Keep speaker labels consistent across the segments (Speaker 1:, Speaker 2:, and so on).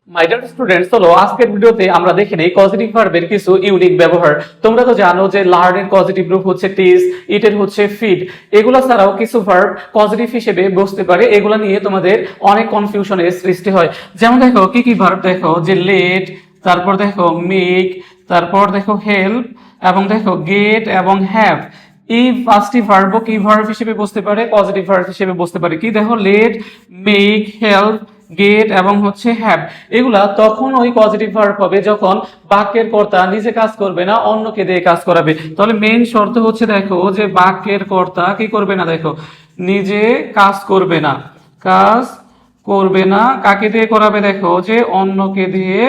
Speaker 1: My dear students, চলো আজকের ভিডিওতে আমরা দেখে নেই পজিটিভ ভার্বের কিছু ইউনিক ব্যবহার। তোমরা তো জানো যে লার্ন এর পজিটিভ রূপ হচ্ছে টিচ, ইট এর হচ্ছে ফিড। এগুলা ছাড়াও কিছু ভার্ব পজিটিভ হিসেবে বসতে পারে, এগুলা নিয়ে তোমাদের অনেক কনফিউশনের সৃষ্টি হয়। যেমন দেখো কি কি ভার্ব, দেখো যে লেট, তারপর দেখো মেক, তারপর দেখো হেল্প, এবং দেখো গেট এবং হ্যাভ। এই পাঁচটি ভার্ব কি ভার্ব হিসেবে বসতে পারে? পজিটিভ ভার্ব হিসেবে বসতে পারে। কি দেখো, লেট, মেক, হেল্প, গেট এবং হচ্ছে হ্যাভ। এগুলা তখন ওই পজিটিভ ভার্ব হবে যখন বাক্যের কর্তা নিজে কাজ করবে না, অন্যকে দিয়ে কাজ করাবে। তাহলে মেইন শর্ত হচ্ছে দেখো যে বাক্যের কর্তা কি করবে না, দেখো নিজে কাজ করবে না, কাজ করবে না। কাকে দিয়ে করাবে? দেখো যে অন্যকে দিয়ে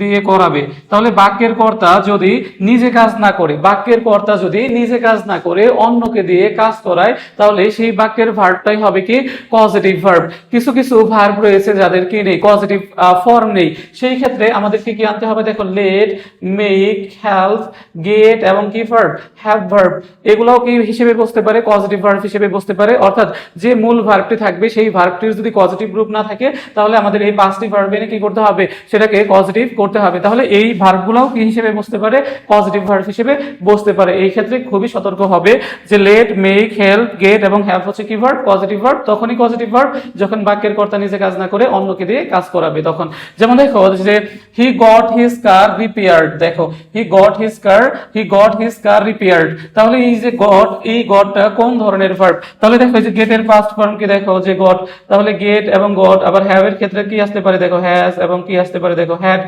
Speaker 1: দিয়ে করাবে। তাহলে বাক্যের কর্তা যদি নিজে কাজ না করে, বাক্যের কর্তা যদি নিজে কাজ না করে অন্যকে দিয়ে কাজ করায়, তাহলে সেই বাক্যের ভার্বটাই হবে কি? Positive verb. কিছু কিছু ভার্ব রয়েছে যাদের কি নেই, পজিটিভ ফর্ম নেই। সেই ক্ষেত্রে আমাদেরকে কি আনতে হবে? দেখো লেট, মেক, হেল্প, গেট এবং কি ভার্ব? Have verb. এগুলাও কি হিসেবে বসতে পারে? পজিটিভ ভার্ব হিসেবে বসতে পারে। অর্থাৎ যে মূল ভার্বটি থাকবে সেই ভার্বটির যদি পজিটিভ রূপ না থাকে, তাহলে আমাদের এই পাঁচটি ভার্ব এনে কি করতে হবে? সেটাকে পজিটিভ করতে হবে। তাহলে এই ভার্বগুলোও কি হিসেবে বসতে পারে? পজিটিভ ভার্ব হিসেবে বসতে পারে। এই ক্ষেত্রে খুবই সতর্ক হবে যে লেট, মেক, হেল্প, গেট এবং হ্যাভ হচ্ছে কি ভার্ব? Positive verb. তখনই পজিটিভ ভার্ব যখন বাক্যের কর্তা নিজে কাজ না করে অন্যকে দিয়ে কাজ করাবে তখন। যেমন দেখো যে he got his car repaired. দেখো he got his car repaired. তাহলে এই যে গট, এই গটটা কোন ধরনের ভার্ব? তাহলে দেখো যে গেটের পাস্ট ফর্ম কি? দেখো যে গট। তাহলে গেট এবং গট। আবার হ্যাভ এর ক্ষেত্রে কি আসতে পারে? দেখো হ্যাজ। এবং কি আসতে পারে? দেখো হ্যাড।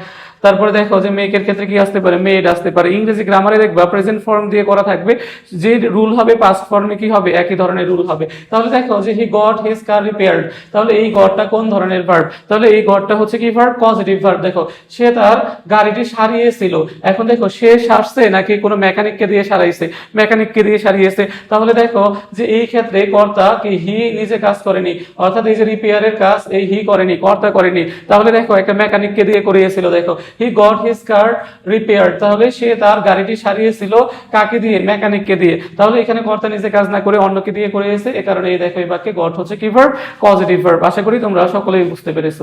Speaker 1: তারপরে দেখো যে মেক এর ক্ষেত্রে কি আসতে পারে? মেড আসতে পারে। ইংরেজি গ্রামারে দেখবা প্রেজেন্ট ফর্ম দিয়ে করা থাকবে, যে রুল হবে পাস্ট ফর্মে কি হবে? একই ধরনের রুল হবে। তাহলে দেখো যে he got his car repaired. তাহলে এই গটটা কোন ধরনের ভার্ব? তাহলে এই গটটা হচ্ছে কি ভার্ব? Positive verb. দেখো সে তার গাড়িটি সারিয়েছিল। এখন দেখো সে সারছে নাকি কোনো মেকানিককে দিয়ে সারাইছে? মেকানিককে দিয়ে সারিয়েছে। তাহলে দেখো যে এই ক্ষেত্রে কর্তা কি? হি নিজে কাজ করেনি, অর্থাৎ এই যে রিপেয়ারের কাজ এই হি করেনি, কর্তা করেনি। তাহলে দেখো একটা মেকানিককে দিয়ে করিয়েছিল। দেখো he got his car repaired. তাহলে সে তার গাড়িটি সারিয়েছিল কাকে দিয়ে? মেকানিককে দিয়ে। তাহলে এখানে কর্তা নিজে কাজ না করে অন্যকে দিয়ে করিয়েছে। এ কারণে এই দেখো এই বাক্যে গট হচ্ছে কি ভার্ব? Positive verb. আশা করি তোমরা সকলেই বুঝতে পেরেছো।